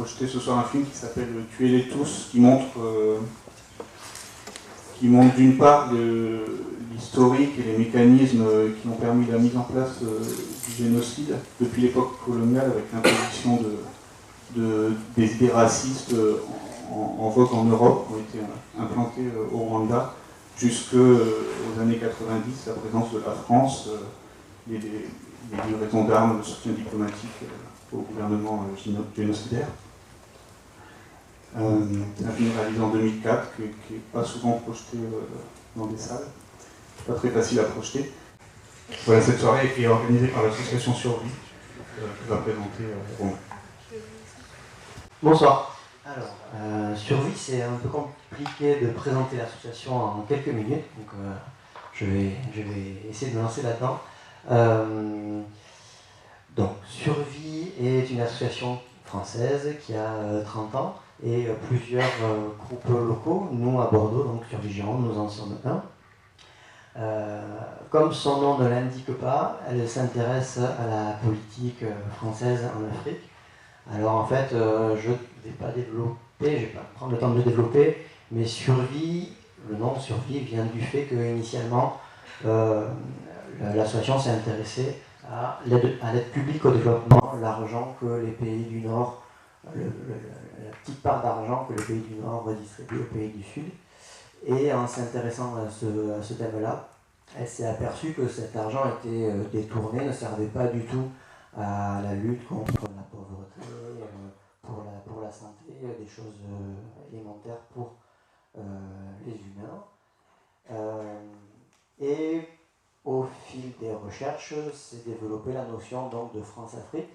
projeter ce soir un film qui s'appelle Tuez-les tous, qui montre d'une part l'historique et les mécanismes qui ont permis la mise en place du génocide depuis l'époque coloniale, avec l'imposition des idées racistes en vogue en Europe, qui ont été implantées au Rwanda, jusqu'aux années 90, la présence de la France, les livraisons d'armes, le soutien diplomatique au gouvernement génocidaire. Un film réalisé en 2004 qui n'est pas souvent projeté dans des salles, pas très facile à projeter. Voilà, cette soirée est organisée par l'association Survie, qui va présenter Romain. Bonsoir. Alors, Survie, c'est un peu compliqué de présenter l'association en quelques minutes, donc je vais essayer de me lancer là-dedans. Donc, Survie est une association française qui a 30 ans et plusieurs groupes locaux. Nous, à Bordeaux, donc Survie Gironde, nous en sommes un. Comme son nom ne l'indique pas, elle s'intéresse à la politique française en Afrique. Alors en fait, je ne vais pas développer, je ne vais pas prendre le temps de le développer, mais Survie, le nom Survie vient du fait qu'initialement, l'association s'est intéressée à l'aide publique au développement, l'argent que les pays du Nord, la petite part d'argent que les pays du Nord redistribuent aux pays du Sud. Et en s'intéressant à ce thème-là, elle s'est aperçue que cet argent était détourné, ne servait pas du tout à la lutte contre la pauvreté, pour la santé, des choses élémentaires pour les humains. Et au fil des recherches, s'est développée la notion donc de France-Afrique,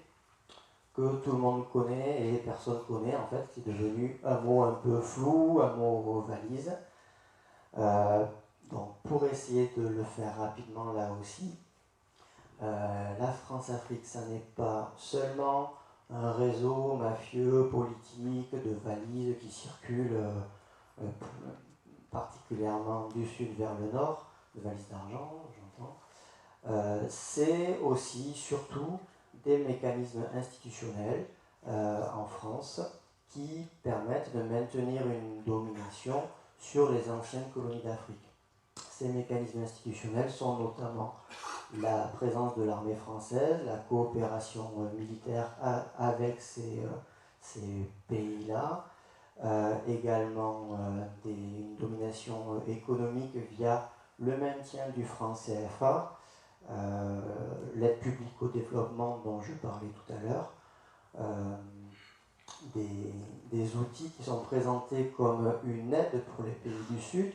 que tout le monde connaît et personne connaît en fait, qui est devenu un mot un peu flou, un mot valise. Donc pour essayer de le faire rapidement là aussi, la France-Afrique, ça n'est pas seulement un réseau mafieux, politique, de valises qui circulent particulièrement du sud vers le nord, de valises d'argent, j'entends. C'est aussi, surtout, des mécanismes institutionnels en France qui permettent de maintenir une domination sur les anciennes colonies d'Afrique. Ces mécanismes institutionnels sont notamment la présence de l'armée française, la coopération militaire avec ces pays-là, également une domination économique via le maintien du franc CFA, l'aide publique au développement dont je parlais tout à l'heure, des outils qui sont présentés comme une aide pour les pays du Sud.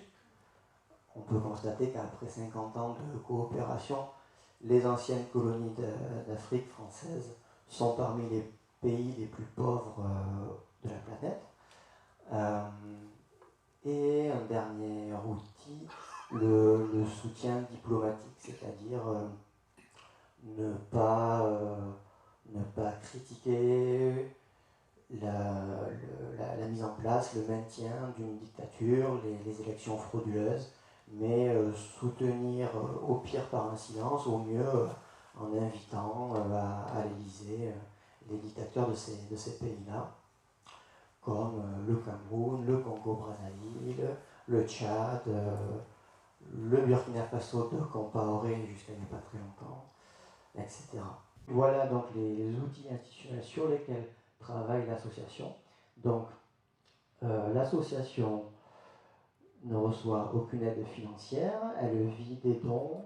On peut constater qu'après 50 ans de coopération, les anciennes colonies d'Afrique française sont parmi les pays les plus pauvres de la planète. Et un dernier outil, le soutien diplomatique, c'est-à-dire ne pas critiquer la mise en place, le maintien d'une dictature, les élections frauduleuses, mais soutenir au pire par un silence, au mieux en invitant à l'Élysée les dictateurs de ces pays-là, comme le Cameroun, le Congo-Brazzaville, le Tchad, le Burkina Faso de Compaoré jusqu'à il n'y a pas très longtemps, etc. Voilà donc les outils institutionnels sur lesquels travaille l'association. Donc l'association ne reçoit aucune aide financière, elle vit des dons,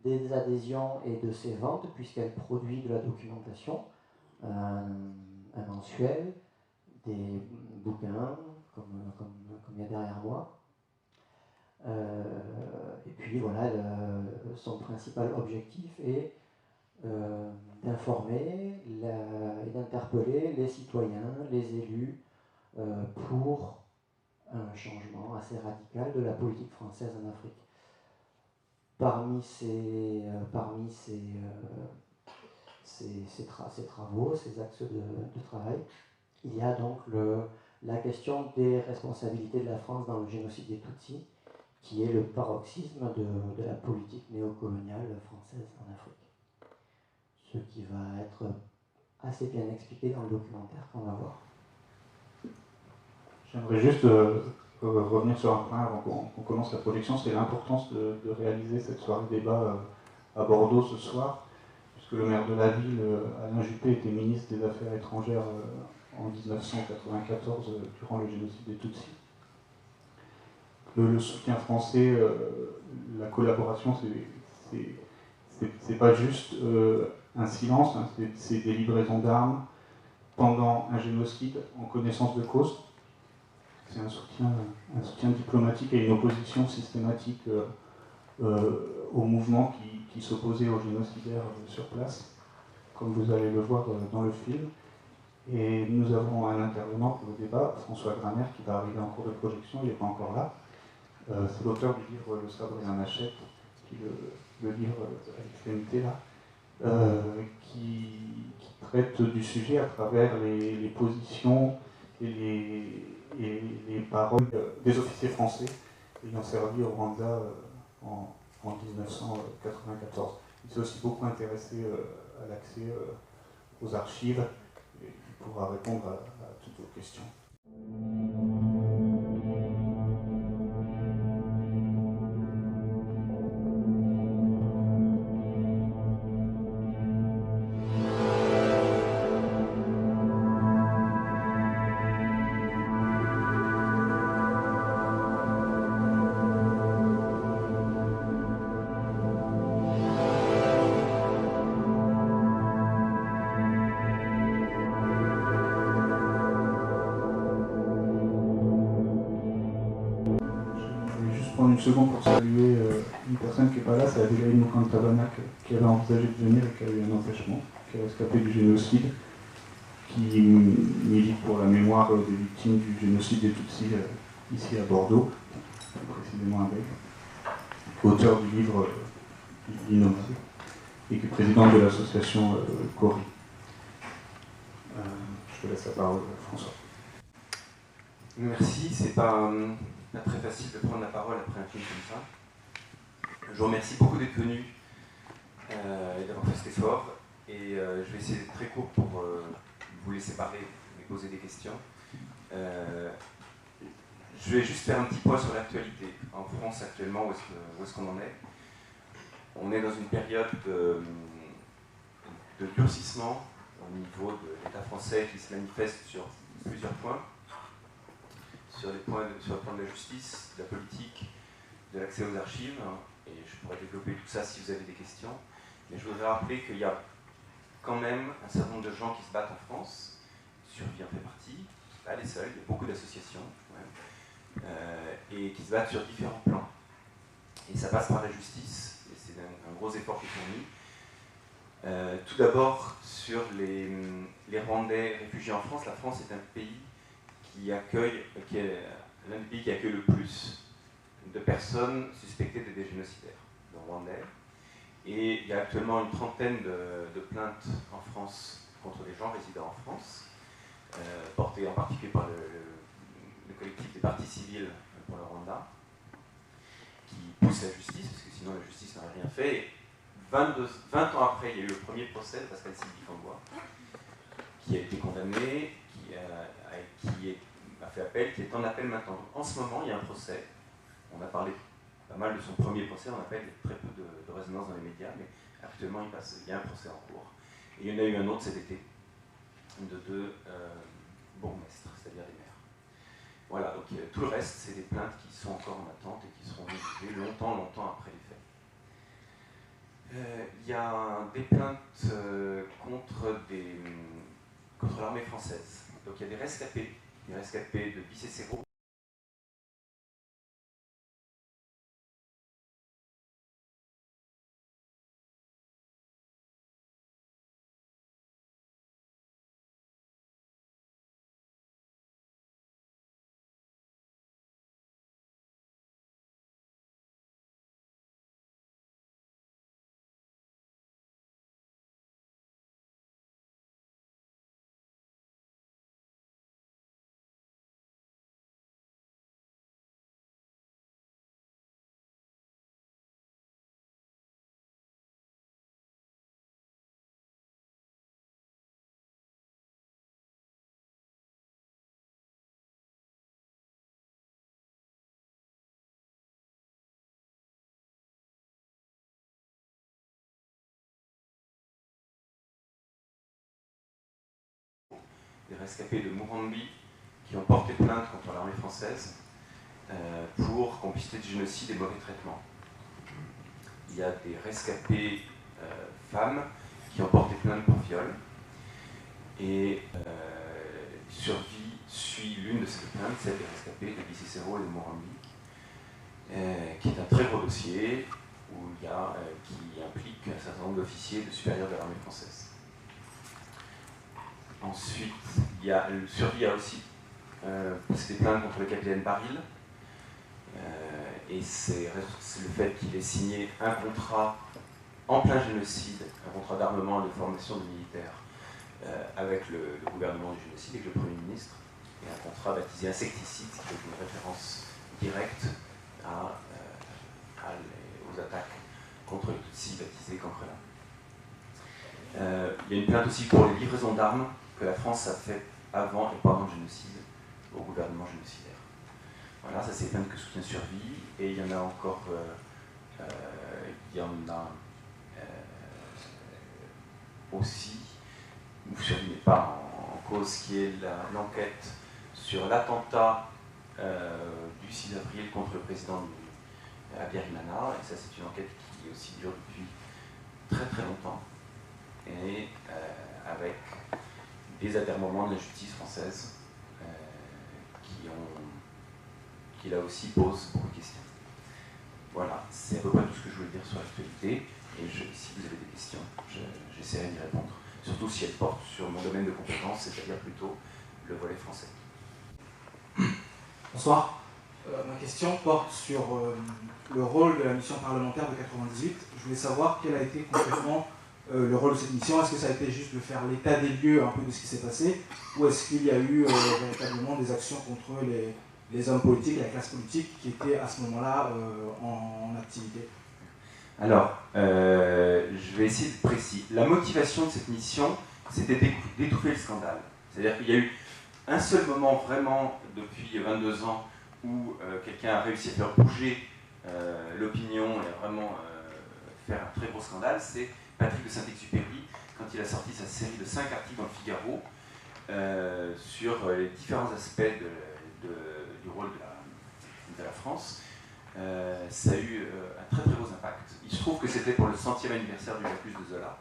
des adhésions et de ses ventes, puisqu'elle produit de la documentation, un mensuel, des bouquins, comme il y a derrière moi. Et puis voilà, son principal objectif est d'informer et d'interpeller les citoyens, les élus, pour un changement assez radical de la politique française en Afrique. Parmi ces travaux, ces axes de travail, il y a donc la question des responsabilités de la France dans le génocide des Tutsis, qui est le paroxysme de la politique néocoloniale française en Afrique. Ce qui va être assez bien expliqué dans le documentaire qu'on va voir. J'aimerais juste revenir sur un point avant qu'on commence la projection, c'est l'importance de réaliser cette soirée débat à Bordeaux ce soir, puisque le maire de la ville, Alain Juppé, était ministre des Affaires étrangères en 1994 durant le génocide des Tutsis. Le soutien français, la collaboration, c'est pas juste un silence, hein, c'est des livraisons d'armes pendant un génocide en connaissance de cause. C'est un soutien diplomatique et une opposition systématique au mouvement qui s'opposait aux génocidaires sur place, comme vous allez le voir dans le film. Et nous avons un intervenant pour le débat, François Grammer, qui va arriver en cours de projection, il n'est pas encore là. C'est l'auteur du livre Le sabre et la machette, qui est le livre à l'extrémité là, qui traite du sujet à travers les positions et les paroles des officiers français ayant servi au Rwanda en 1994. Il s'est aussi beaucoup intéressé à l'accès aux archives et il pourra répondre à toutes vos questions. Une seconde pour saluer une personne qui n'est pas là, c'est Adélaïde Mukantabana qui avait envisagé de venir et qui a eu un empêchement, qui a rescapé du génocide, qui milite pour la mémoire des victimes du génocide des Tutsis ici à Bordeaux, précisément avec, auteur du livre L'innommé, et qui est président de l'association Cori. Je te laisse la parole, François. Merci, c'est pas très facile de prendre la parole après un film comme ça. Je vous remercie beaucoup d'être venus et d'avoir fait cet effort. Et je vais essayer d'être très court pour vous laisser parler et poser des questions. Je vais juste faire un petit point sur l'actualité. En France, actuellement, où est-ce qu'on en est? On est dans une période de durcissement au niveau de l'État français qui se manifeste sur plusieurs points. Sur le plan de la justice, de la politique, de l'accès aux archives, et je pourrais développer tout ça si vous avez des questions. Mais je voudrais rappeler qu'il y a quand même un certain nombre de gens qui se battent en France. Survie en fait partie, pas les seuls, il y a beaucoup d'associations, et qui se battent sur différents plans. Et ça passe par la justice, et c'est un gros effort qui est fourni. Tout d'abord, sur les Rwandais réfugiés en France, la France est un pays qui est l'un des pays qui accueille le plus de personnes suspectées d'être des génocidaires, de Rwandais. Et il y a actuellement une trentaine de plaintes en France contre des gens résidant en France, portées en particulier par le collectif des partis civils pour le Rwanda, qui pousse la justice, parce que sinon la justice n'aurait rien fait. Et 20 ans après, il y a eu le premier procès de Pascal Sylvie Cambois, qui a été condamné, qui a fait appel, qui est en appel maintenant. Donc, en ce moment, il y a un procès. On a parlé pas mal de son premier procès en appel, il y a très peu de résonance dans les médias, mais actuellement, il y a un procès en cours. Et il y en a eu un autre cet été, de deux bourgmestres, c'est-à-dire des maires. Voilà, donc tout le reste, c'est des plaintes qui sont encore en attente et qui seront jugées longtemps après les faits. Il y a des plaintes contre l'armée française. Donc il y a des rescapés de Bicécéro, des rescapés de Murambi qui ont porté plainte contre l'armée française pour complicité de génocide et mauvais traitement. Il y a des rescapés femmes qui ont porté plainte pour viol. Et Survie suit l'une de ces plaintes, celle des rescapés de Bicicero et de Murambi, qui est un très gros dossier qui implique un certain nombre d'officiers de supérieurs de l'armée française. Ensuite, Survie a aussi poussé des plaintes contre le capitaine Baril, et c'est le fait qu'il ait signé un contrat en plein génocide, un contrat d'armement et de formation de militaires avec le gouvernement du génocide, avec le Premier ministre, et un contrat baptisé Insecticide, qui est une référence directe aux attaques contre les Tutsis baptisés Cancrela. Il y a une plainte aussi pour les livraisons d'armes que la France a fait avant et pendant le génocide au gouvernement génocidaire. Voilà, ça c'est les plaintes que soutient Survie, et il y en a encore, aussi, où Survie n'est pas en cause, qui est l'enquête sur l'attentat du 6 avril contre le président Habyarimana, et ça c'est une enquête qui aussi dure depuis très très longtemps, et avec des atermoiements de la justice française qui là aussi posent beaucoup de questions. Voilà, c'est à peu près tout ce que je voulais dire sur l'actualité, et si vous avez des questions, j'essaierai d'y répondre, surtout si elles portent sur mon domaine de compétence, c'est-à-dire plutôt le volet français. Bonsoir. Ma question porte sur le rôle de la mission parlementaire de 98. Je voulais savoir quel a été concrètement le rôle de cette mission. Est-ce que ça a été juste de faire l'état des lieux un peu de ce qui s'est passé, ou est-ce qu'il y a eu véritablement des actions contre les hommes politiques, la classe politique qui étaient à ce moment-là en activité? Alors, je vais essayer d'être précis. La motivation de cette mission, c'était d'étouffer le scandale. C'est-à-dire qu'il y a eu un seul moment vraiment, depuis 22 ans, où quelqu'un a réussi à faire bouger l'opinion et à vraiment faire un très gros scandale, c'est Patrick de Saint-Exupéry, quand il a sorti sa série de 5 articles dans le Figaro sur les différents aspects du rôle de la France. Ça a eu un très très gros impact. Il se trouve que c'était pour le 100e anniversaire du Vacus de Zola.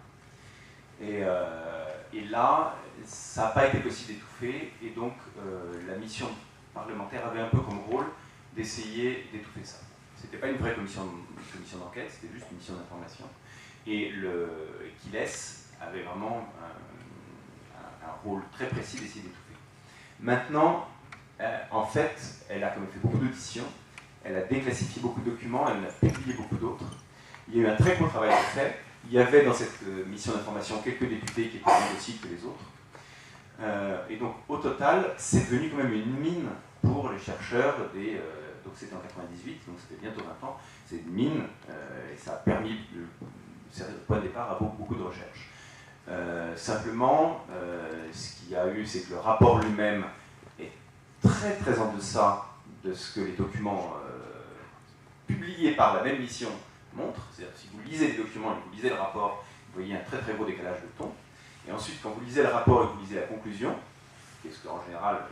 Et là, ça n'a pas été possible d'étouffer, et donc la mission parlementaire avait un peu comme rôle d'essayer d'étouffer ça. C'était pas une vraie commission d'enquête, c'était juste une mission d'information. Et Quiles avait vraiment un rôle très précis d'essayer d'étouffer. Maintenant, en fait, elle a quand même fait beaucoup d'auditions, elle a déclassifié beaucoup de documents, elle en a publié beaucoup d'autres. Il y a eu un très gros travail à faire. Il y avait dans cette mission d'information quelques députés qui étaient plus aussi que les autres. Et donc, au total, c'est devenu quand même une mine pour les chercheurs donc c'était en 98, donc c'était bientôt 20 ans. C'est une mine, et ça a permis de servir de point de départ à beaucoup de recherches. Simplement, ce qu'il y a eu, c'est que le rapport lui-même est très très en deçà de ce que les documents publiés par la même mission montrent. C'est-à-dire que si vous lisez les documents et que vous lisez le rapport, vous voyez un très très gros décalage de ton. Et ensuite, quand vous lisez le rapport et que vous lisez la conclusion, qu'est-ce qu'en général,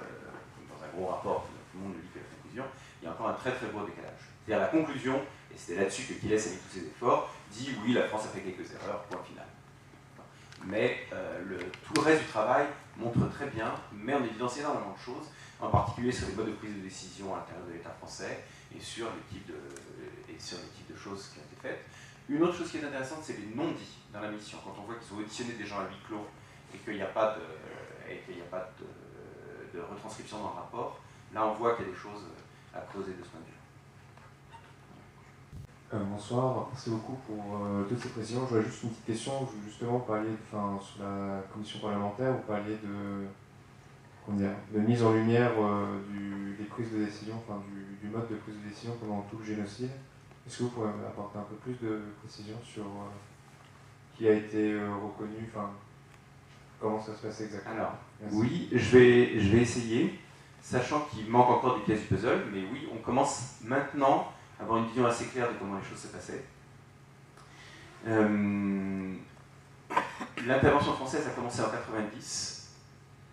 dans un gros rapport, tout le monde ne lit que la conclusion, il y a encore un très très gros décalage. C'est-à-dire la conclusion, et c'était là-dessus que Quiles a mis tous ses efforts, dit oui, la France a fait quelques erreurs, point final. Mais tout le reste du travail montre très bien, met en évidence énormément de choses, en particulier sur les modes de prise de décision à l'intérieur de l'État français et sur les types de choses qui ont été faites. Une autre chose qui est intéressante, c'est les non-dits dans la mission. Quand on voit qu'ils ont auditionné des gens à huis clos et qu'il n'y a pas de retranscription dans le rapport, là on voit qu'il y a des choses à creuser de ce point de vue. Bonsoir, merci beaucoup pour toutes ces précisions. J'aurais juste une petite question. Justement, vous parliez sur la commission parlementaire, vous parliez de mise en lumière des prises de décision, du mode de prise de décision pendant tout le génocide. Est-ce que vous pouvez apporter un peu plus de précision sur qui a été reconnu, comment ça se passe exactement? Alors, merci. oui, je vais essayer, sachant qu'il manque encore des pièces du puzzle, mais oui, on commence maintenant à avoir une vision assez claire de comment les choses se passaient. L'intervention française a commencé en 90,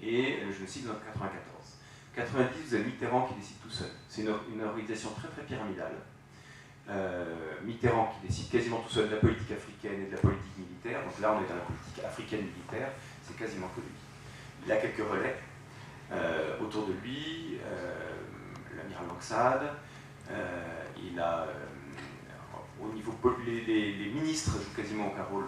et le génocide en 94. 90, vous avez Mitterrand qui décide tout seul. C'est une organisation très très pyramidale. Mitterrand qui décide quasiment tout seul de la politique africaine et de la politique militaire. Donc là, on est dans la politique africaine militaire, c'est quasiment que lui. Il a quelques relais autour de lui, l'amiral Langsade, il a, au niveau les ministres jouent quasiment aucun rôle.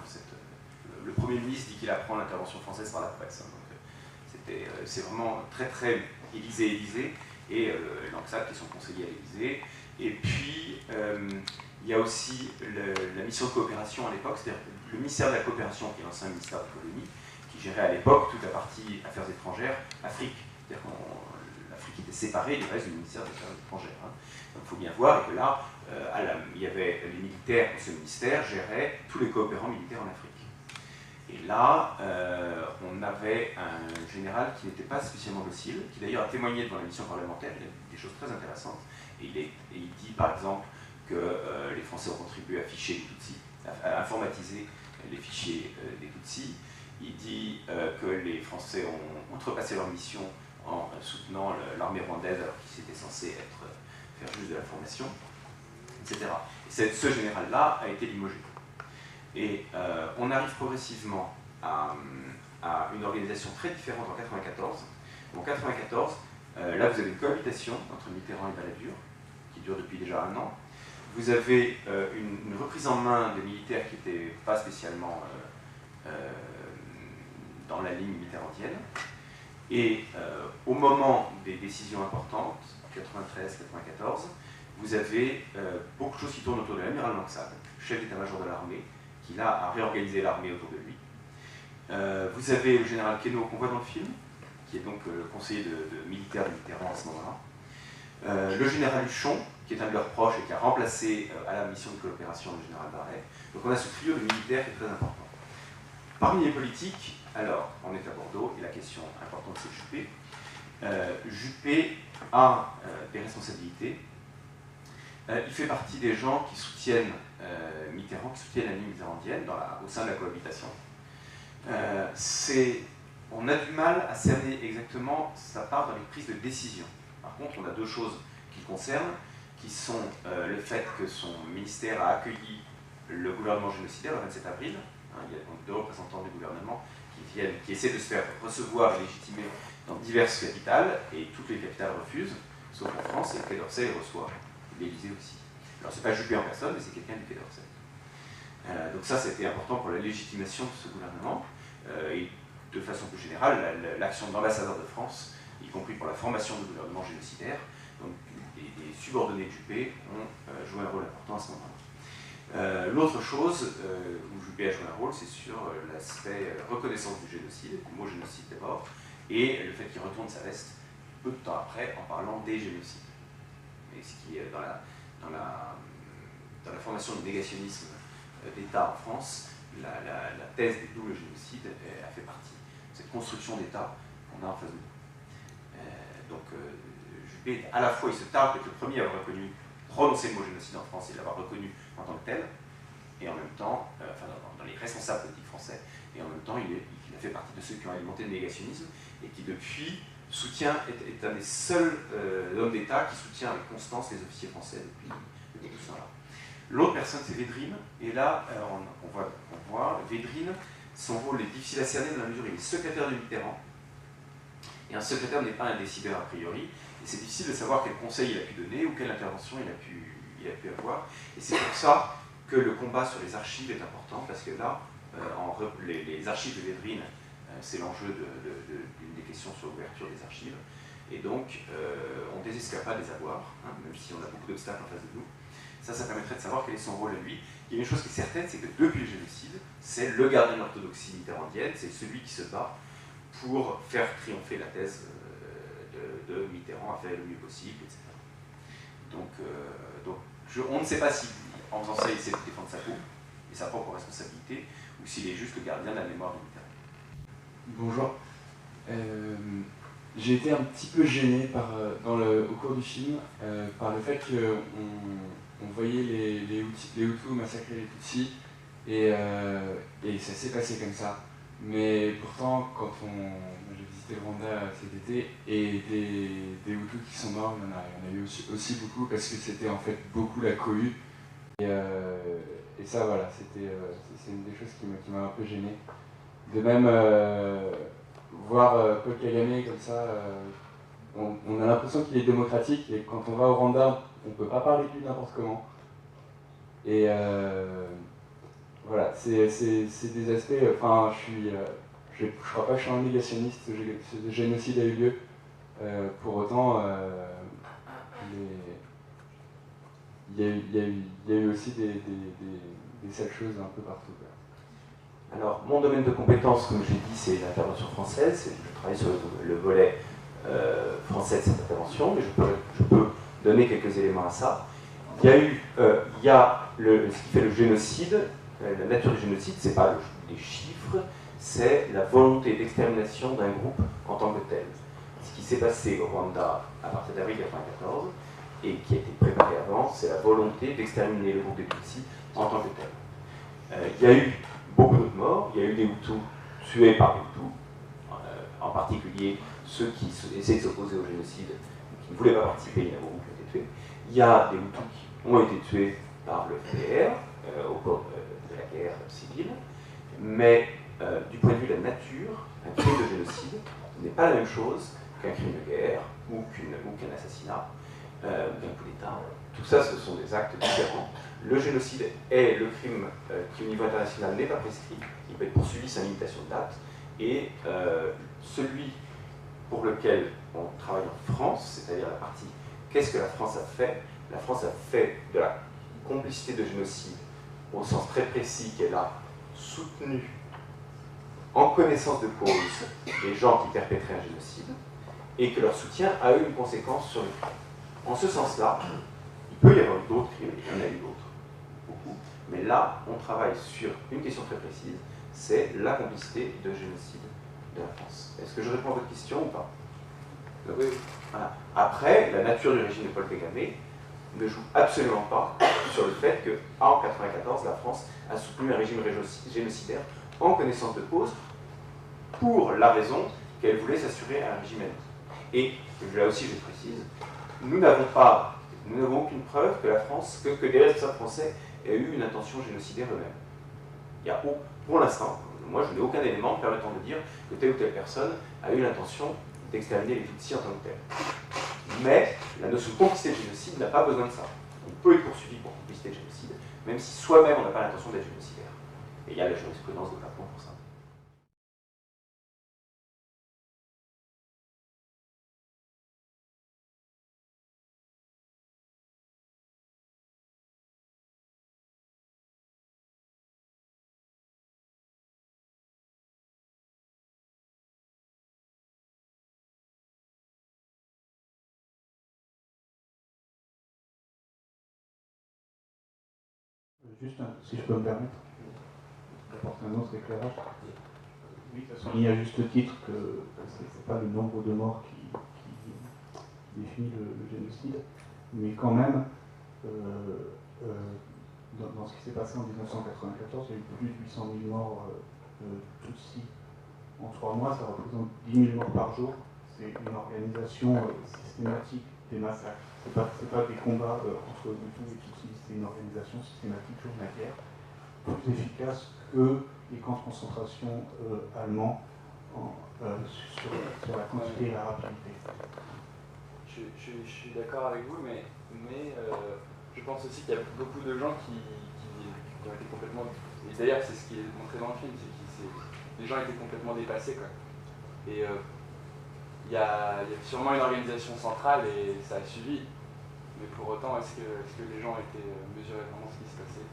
Le Premier ministre dit qu'il apprend l'intervention française par la presse. Hein, donc c'est vraiment très très Élysée, et Langsade qui est son conseiller à l'Élysée. Et puis, il y a aussi la mission de coopération à l'époque, c'est-à-dire le ministère de la coopération, qui est l'ancien ministère des colonies, qui gérait à l'époque toute la partie affaires étrangères, Afrique. C'est-à-dire que l'Afrique était séparée du reste du ministère des Affaires étrangères. Hein. Donc il faut bien voir que là, il y avait les militaires, ce ministère gérait tous les coopérants militaires en Afrique. Et là, on avait un général qui n'était pas spécialement docile, qui d'ailleurs a témoigné devant la mission parlementaire, il a dit des choses très intéressantes. Et il dit par exemple que les Français ont contribué à ficher les Tutsis, à informatiser les fichiers des Tutsis. Il dit que les Français ont outrepassé leur mission en soutenant l'armée rwandaise alors qu'ils étaient censés faire juste de la formation, etc. Et ce général-là a été limogé. Et on arrive progressivement à une organisation très différente en 1994. En 1994, là vous avez une cohabitation entre Mitterrand et Balladur, qui dure depuis déjà 1 an. Vous avez une reprise en main des militaires qui n'étaient pas spécialement dans la ligne mitterrandienne. Et au moment des décisions importantes, 93-94, vous avez beaucoup de choses qui tournent autour de l'amiral Langsade, chef d'état-major de l'armée, qui là a réorganisé l'armée autour de lui. Vous avez le général Queneau qu'on voit dans le film, qui est donc le conseiller militaire de Mitterrand à ce moment-là. Le général Huchon, qui est un de leurs proches et qui a remplacé à la mission de coopération le général Barret. Donc on a ce trio de militaires qui est très important. Parmi les politiques, alors on est à Bordeaux et la question importante c'est Juppé. Juppé a des responsabilités. Il fait partie des gens qui soutiennent Mitterrand, qui soutiennent la ligne mitterrandienne au sein de la cohabitation. On a du mal à cerner exactement sa part dans les prises de décision. Par contre, on a 2 choses qui le concernent, qui sont le fait que son ministère a accueilli le gouvernement génocidaire le 27 avril. Il y a donc 2 représentants du gouvernement qui essaient de se faire recevoir et légitimer dans diverses capitales, et toutes les capitales refusent, sauf en France, et le Quai d'Orsay les reçoit, l'Élysée aussi. Alors c'est pas Juppé en personne, mais c'est quelqu'un du Quai d'Orsay. Donc ça, c'était important pour la légitimation de ce gouvernement, et de façon plus générale, l'action de l'ambassadeur de France, y compris pour la formation du gouvernement génocidaire. Donc les subordonnés de Juppé ont joué un rôle important à ce moment-là. L'autre chose où Juppé a joué un rôle, c'est sur l'aspect reconnaissance du génocide, du mot génocide d'abord, et le fait qu'il retourne sa veste peu de temps après en parlant des génocides. Et ce qui est dans la formation du négationnisme d'État en France, la thèse des doubles génocides a fait partie de cette construction d'État qu'on a en face de nous. Donc Juppé, à la fois, il se targue d'être le premier à avoir prononcé le mot génocide en France et de l'avoir reconnu en tant que tel, et en même temps, dans les responsables politiques français, et en même temps, il a fait partie de ceux qui ont alimenté le négationnisme, et qui depuis est un des seuls hommes d'État qui soutient avec constance les officiers français depuis tout ça là. L'autre personne, c'est Védrine, et là, on voit Védrine, son rôle est difficile à cerner dans la mesure où il est secrétaire de Mitterrand, et un secrétaire n'est pas un décideur a priori, et c'est difficile de savoir quel conseil il a pu donner ou quelle intervention il a pu avoir, et c'est pour ça que le combat sur les archives est important, parce que là, les archives de Védrine, c'est l'enjeu d'une des questions sur l'ouverture des archives, et donc on ne désespère pas de les avoir, hein, même si on a beaucoup d'obstacles en face de nous. Ça permettrait de savoir quel est son rôle à lui. Il y a une chose qui est certaine, c'est que depuis le génocide, c'est le gardien de l'orthodoxie mitterrandienne, c'est celui qui se bat pour faire triompher la thèse de Mitterrand à faire le mieux possible, etc. Donc on ne sait pas si, en faisant ça, il essaie de défendre sa peau et sa propre responsabilité, ou s'il est juste le gardien de la mémoire de Mitterrand. Bonjour. J'ai été un petit peu gêné au cours du film par le fait qu'on voyait les Hutus massacrer les Tutsis, et ça s'est passé comme ça. Mais pourtant, j'ai visité le Rwanda cet été, et des Hutus qui sont morts, il y en a eu aussi beaucoup, parce que c'était en fait beaucoup la cohue. Et ça, voilà, c'est une des choses qui m'a un peu gêné. De même, voir Paul Kagame comme ça, on a l'impression qu'il est démocratique, et quand on va au Rwanda, on ne peut pas parler de lui n'importe comment. Et voilà, c'est des aspects, enfin, je crois pas que je suis un négationniste, ce génocide a eu lieu. Pour autant, il y a eu aussi des sales choses un peu partout. Alors, mon domaine de compétence, comme j'ai dit, c'est l'intervention française. Je travaille sur le volet français de cette intervention, mais je peux donner quelques éléments à ça. Il y a ce qui fait le génocide. La nature du génocide, c'est pas les chiffres, c'est la volonté d'extermination d'un groupe en tant que tel. Ce qui s'est passé au Rwanda à partir d'avril 1994 et qui a été préparé avant, c'est la volonté d'exterminer le groupe des Tutsis en tant que tel. Il y a eu beaucoup d'autres morts, il y a eu des Hutus tués par les Hutus, en particulier ceux qui essaient de s'opposer au génocide, qui ne voulaient pas participer, il y en a beaucoup qui ont été tués. Il y a des Hutus qui ont été tués par le FDR au cours de la guerre civile, mais du point de vue de la nature, un crime de génocide n'est pas la même chose qu'un crime de guerre ou qu'un assassinat, d'un coup d'État. Tout ça, ce sont des actes différents. Le génocide est le crime qui, au niveau international, n'est pas prescrit. Il peut être poursuivi sans limitation de date. Et celui pour lequel on travaille en France, c'est-à-dire la partie « qu'est-ce que la France a fait ?» La France a fait de la complicité de génocide au sens très précis qu'elle a soutenu en connaissance de cause les gens qui perpétraient un génocide et que leur soutien a eu une conséquence sur le crime. En ce sens-là, il peut y avoir d'autres crimes, il y en a eu d'autres, beaucoup, mais là, on travaille sur une question très précise, c'est la complicité de génocide de la France. Est-ce que je réponds à votre question ou pas? Oui. Voilà. Après, la nature du régime de Paul Kagame ne joue absolument pas sur le fait qu'en 1994, la France a soutenu un régime génocidaire en connaissance de cause pour la raison qu'elle voulait s'assurer un régime ennemi. Et là aussi, je précise, nous n'avons aucune preuve que la France, que des responsables français aient eu une intention génocidaire eux-mêmes. Pour l'instant, moi je n'ai aucun élément permettant de dire que telle ou telle personne a eu l'intention d'exterminer les Tutsis en tant que telle. Mais la notion de complicité de génocide n'a pas besoin de ça. On peut être poursuivi pour complicité de génocide, même si soi-même on n'a pas l'intention d'être génocidaire. Et il y a la jurisprudence de Japon pour ça. Juste, si je peux me permettre, d'apporter un autre éclairage. Oui, de toute façon, il y a juste titre que ce n'est pas le nombre de morts qui définit le génocide, mais quand même, dans ce qui s'est passé en 1994, il y a eu plus de 800 000 morts Tutsis en 3 mois, ça représente 10 000 morts par jour. C'est une organisation systématique des massacres. Ce n'est pas des combats entre Hutus et Tutsis, c'est une organisation systématique journalière, plus efficace que les camps de concentration allemands sur la quantité et la rapidité. Je suis d'accord avec vous, mais je pense aussi qu'il y a beaucoup de gens qui ont été complètement... Et d'ailleurs, c'est ce qui est montré dans le film, c'est que les gens étaient complètement dépassés, quoi. Et il y a sûrement une organisation centrale et ça a suivi. Mais pour autant, est-ce que les gens étaient mesurés vraiment ce qui se passait?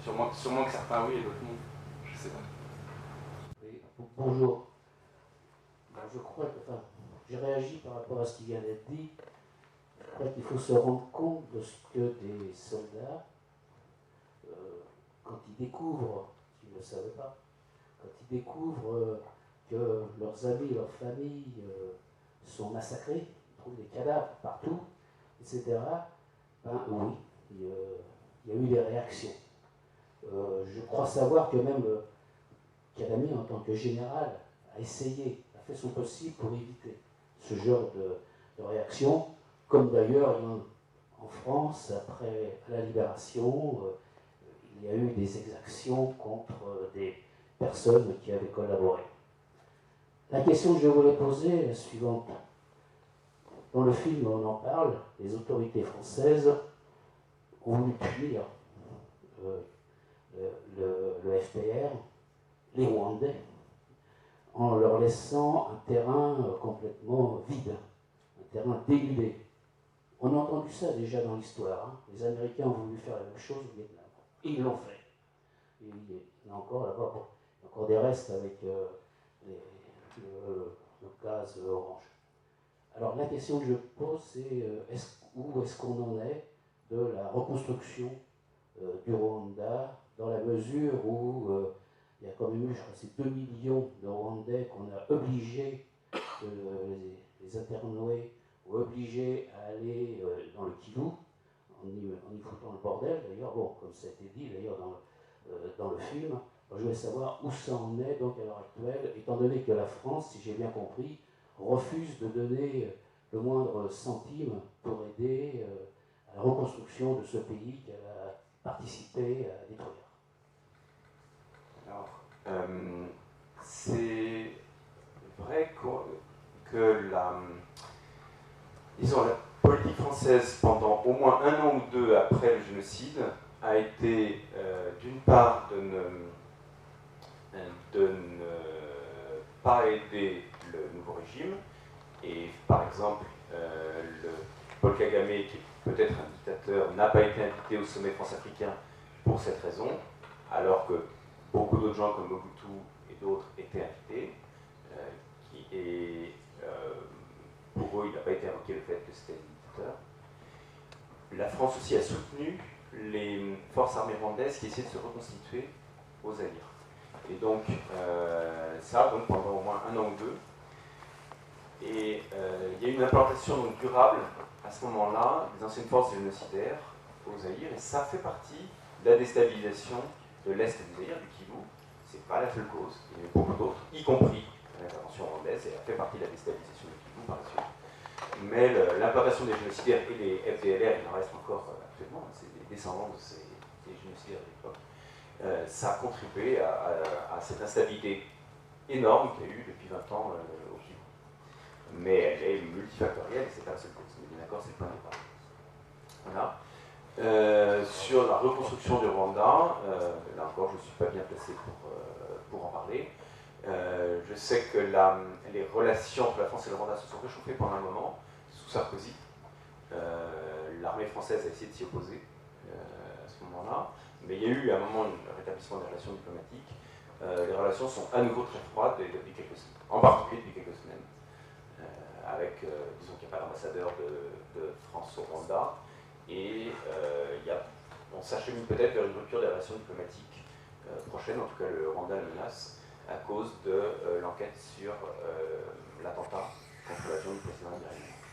Sûrement que certains oui et d'autres non. Je sais pas. Oui, bonjour. Je crois que, j'ai réagi par rapport à ce qui vient d'être dit. Je crois qu'il faut se rendre compte de ce que des soldats, quand ils découvrent, s'ils ne le savaient pas, quand ils découvrent que leurs amis, leurs familles sont massacrés, ils trouvent des cadavres partout, etc., ben oui, il y a eu des réactions. Je crois savoir que même Kadhafi, en tant que général, a essayé, a fait son possible pour éviter ce genre de réaction, comme d'ailleurs en France, après la libération, il y a eu des exactions contre des personnes qui avaient collaboré. La question que je voulais poser est la suivante. Dans le film, on en parle, les autorités françaises ont voulu punir le FPR, les Rwandais, en leur laissant un terrain complètement vide, un terrain dénudé. On a entendu ça déjà dans l'histoire. Hein. Les Américains ont voulu faire la même chose au Vietnam. Et ils l'ont fait. Et il y a encore là-bas, bon, il y a encore des restes avec le gaz orange. Alors la question que je pose, c'est où est-ce qu'on en est de la reconstruction du Rwanda, dans la mesure où il y a quand même eu, je crois, c'est 2 millions de Rwandais qu'on a obligés de les interner ou obligés à aller dans le Kivu, en y foutant le bordel, d'ailleurs, bon, comme ça a été dit d'ailleurs dans le film. Alors, je voulais savoir où ça en est donc à l'heure actuelle, étant donné que la France, si j'ai bien compris, refuse de donner le moindre centime pour aider à la reconstruction de ce pays qu'elle a participé à détruire. Alors, c'est vrai que disons, la politique française, pendant au moins 1 an ou 2 après le génocide, a été d'une part de ne pas aider le nouveau régime, et par exemple, Paul Kagame, qui est peut-être un dictateur, n'a pas été invité au sommet France-africain pour cette raison, alors que beaucoup d'autres gens comme Mobutu et d'autres étaient invités, pour eux, il n'a pas été invoqué le fait que c'était un dictateur. La France aussi a soutenu les forces armées rwandaises qui essayaient de se reconstituer aux Zaïre. Et donc, ça, donc, pendant au moins 1 an ou 2. Et il y a eu une implantation donc, durable, à ce moment-là, des anciennes forces génocidaires au Zaïre, et ça fait partie de la déstabilisation de l'Est du Zaïre, du Kivu. C'est pas la seule cause, il y en a beaucoup d'autres, y compris l'intervention rwandaise, et elle fait partie de la déstabilisation du Kivu par la suite. Mais l'implantation des génocidaires et les FDLR, il en reste encore actuellement, c'est des descendants de ces génocidaires de l'époque, ça a contribué à cette instabilité énorme qu'il y a eu depuis 20 ans au Kivu. Mais elle est multifactorielle, c'est pas la seule cause. Mais bien d'accord, c'est le point de départ. Voilà. Sur la reconstruction du Rwanda, là encore, je ne suis pas bien placé pour en parler. Je sais que les relations entre la France et le Rwanda se sont réchauffées pendant un moment, sous Sarkozy. L'armée française a essayé de s'y opposer à ce moment-là, mais il y a eu à un moment un rétablissement des relations diplomatiques. Les relations sont à nouveau très froides depuis quelques semaines, en particulier depuis quelques semaines, avec, disons qu'il n'y a pas d'ambassadeur de France au Rwanda, et on s'achemine peut-être vers une rupture des relations diplomatiques prochaines, en tout cas le Rwanda le menace, à cause de l'enquête sur l'attentat contre l'avion du président américain.